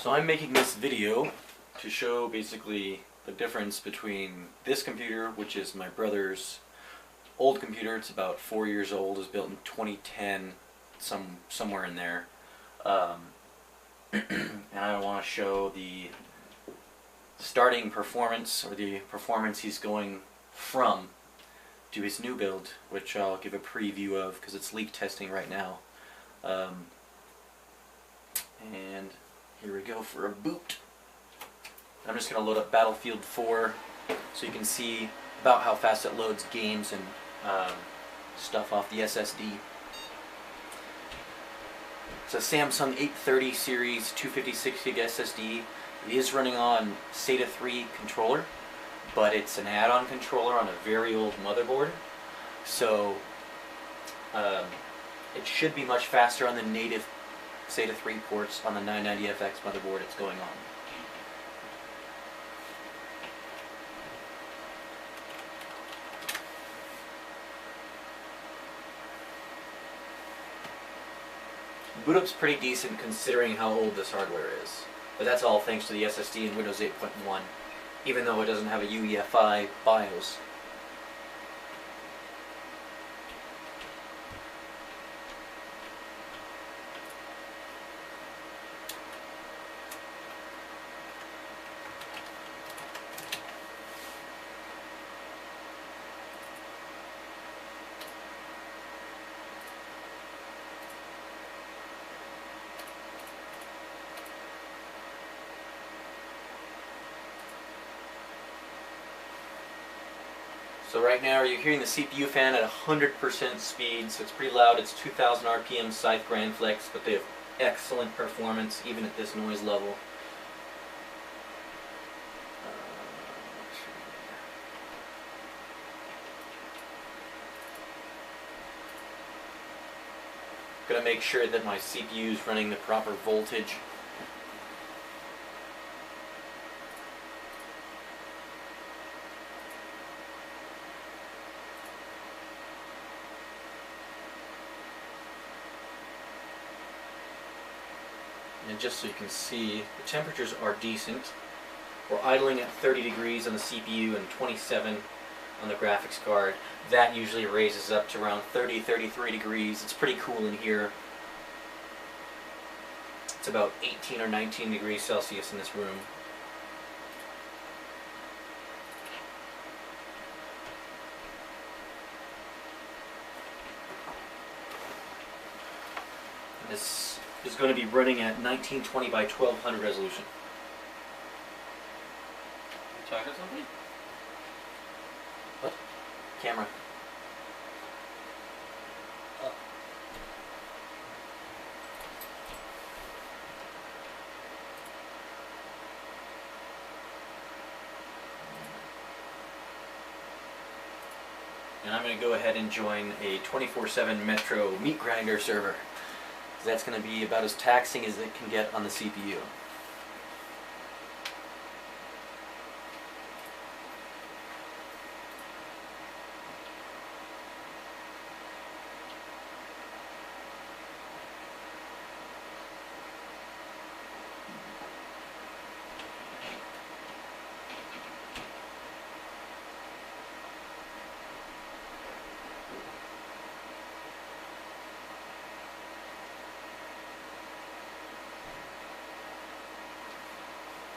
So I'm making this video to show basically the difference between this computer, which is my brother's old computer. It's about 4 years old. It was built in 2010, somewhere in there. And I want to show the starting performance, or the performance he's going from to his new build, which I'll give a preview of because it's leak testing right now. And here we go for a boot. I'm just going to load up Battlefield 4 so you can see about how fast it loads games and stuff off the SSD. It's a Samsung 830 series 256 gig SSD. It is running on SATA 3 controller, but it's an add-on controller on a very old motherboard. So it should be much faster on the native SATA 3 ports on the 990FX motherboard it's going on. Boot up's pretty decent considering how old this hardware is. But that's all thanks to the SSD in Windows 8.1, even though it doesn't have a UEFI BIOS. So right now you're hearing the CPU fan at 100% speed, so it's pretty loud. It's 2000 RPM Scythe Grand Flex, but they have excellent performance even at this noise level. Gonna make sure that my CPU is running the proper voltage. And just so you can see, the temperatures are decent. We're idling at 30 degrees on the CPU and 27 on the graphics card. That usually raises up to around 30, 33 degrees. It's pretty cool in here. It's about 18 or 19 degrees Celsius in this room. This is going to be running at 1920 by 1200 resolution. You talking to somebody? What? Camera. Oh. And I'm going to go ahead and join a 24/7 Metro meat grinder server. That's going to be about as taxing as it can get on the CPU.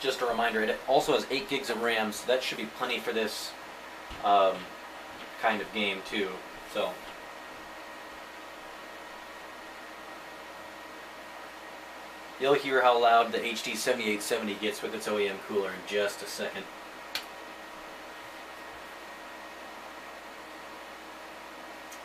Just a reminder, it also has 8 gigs of RAM, so that should be plenty for this kind of game too. So you'll hear how loud the HD 7870 gets with its OEM cooler in just a second.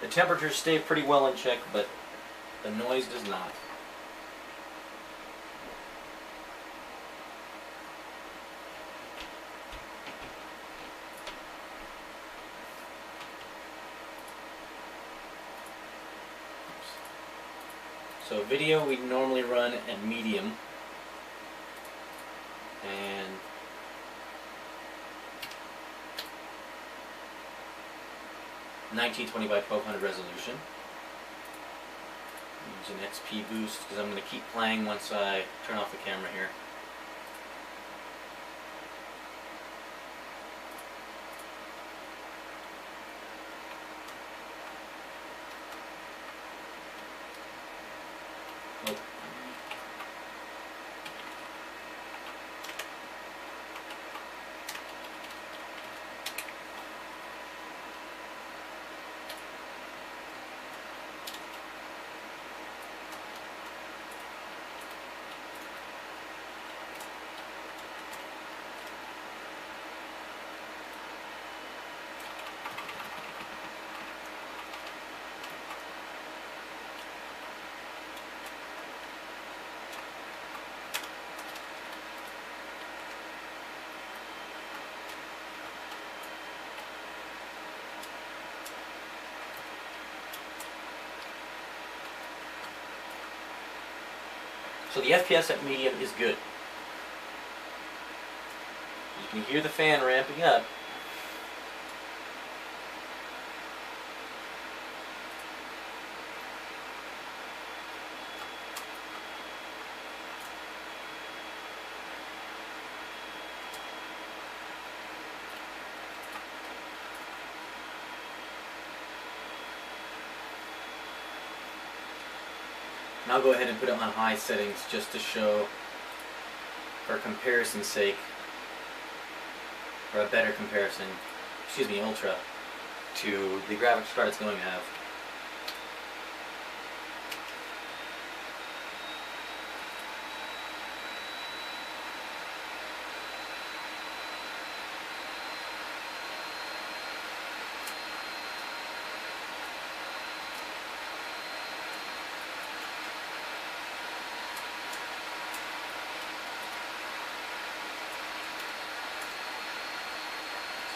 The temperatures stay pretty well in check, but the noise does not. So video we normally run at medium, and (1920 by 1200) resolution. Use an XP boost because I'm going to keep playing once I turn off the camera here. So the FPS at medium is good. You can hear the fan ramping up. And I'll go ahead and put it on high settings just to show, for comparison's sake, or a better comparison, excuse me, ultra, to the graphics card it's going to have.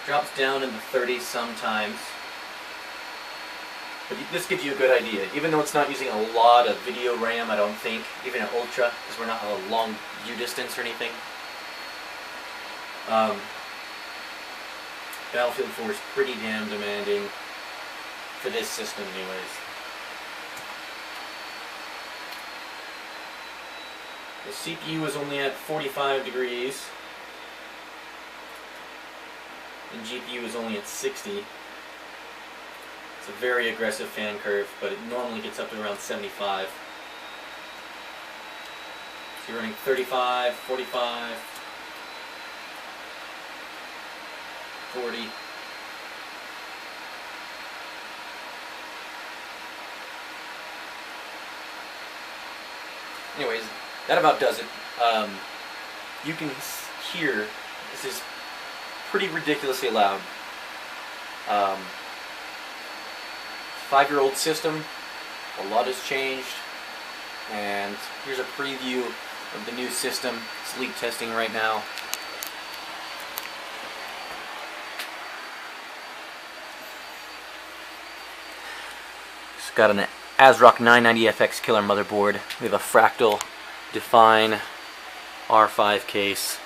Drops down in the 30s sometimes, but this gives you a good idea. Even though it's not using a lot of video RAM, I don't think, even at Ultra, because we're not at a long view distance or anything. Battlefield 4 is pretty damn demanding for this system anyways. The CPU is only at 45 degrees. And GPU is only at 60. It's a very aggressive fan curve, but it normally gets up to around 75. So you're running 35, 45, 40. Anyways, that about does it. You can hear, this is pretty ridiculously loud. 5-year-old system, a lot has changed, and here's a preview of the new system. It's leak testing right now. It's got an ASRock 990FX killer motherboard. We have a Fractal Define R5 case.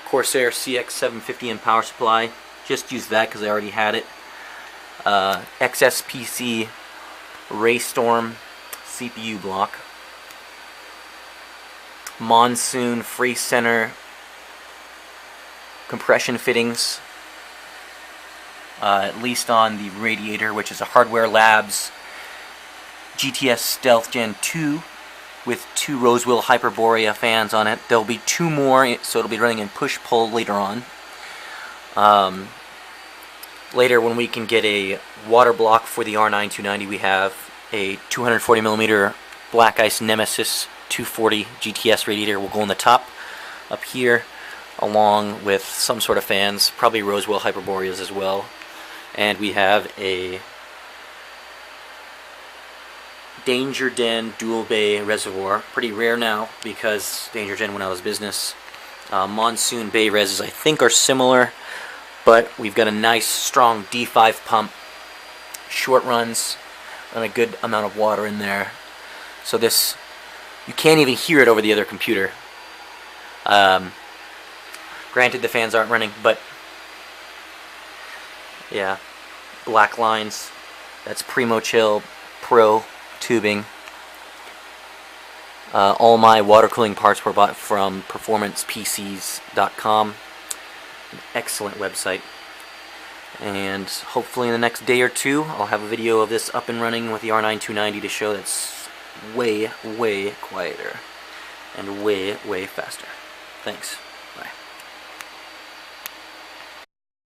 Corsair CX750M power supply. Just used that because I already had it. XSPC Raystorm CPU block. Monsoon free center compression fittings. At least on the radiator, which is a Hardware Labs GTS Stealth Gen 2 with 2 Rosewell Hyperborea fans on it. There'll be 2 more, so it'll be running in push-pull later on. Later, when we can get a water block for the R9 we have a 240mm Black Ice Nemesis 240 GTS radiator will go on the top up here, along with some sort of fans, probably Rosewell Hyperboreas as well. And we have a Danger Den dual bay reservoir, pretty rare now because Danger Den went out of business. Monsoon bay reses I think are similar, but we've got a nice strong D5 pump, short runs, and a good amount of water in there. So this, you can't even hear it over the other computer. Granted, the fans aren't running, but yeah, black lines. That's Primo Chill Pro tubing. All my water cooling parts were bought from performancepcs.com. An excellent website. And hopefully in the next day or two, I'll have a video of this up and running with the R9 290 to show that's way, way quieter and way, way faster. Thanks.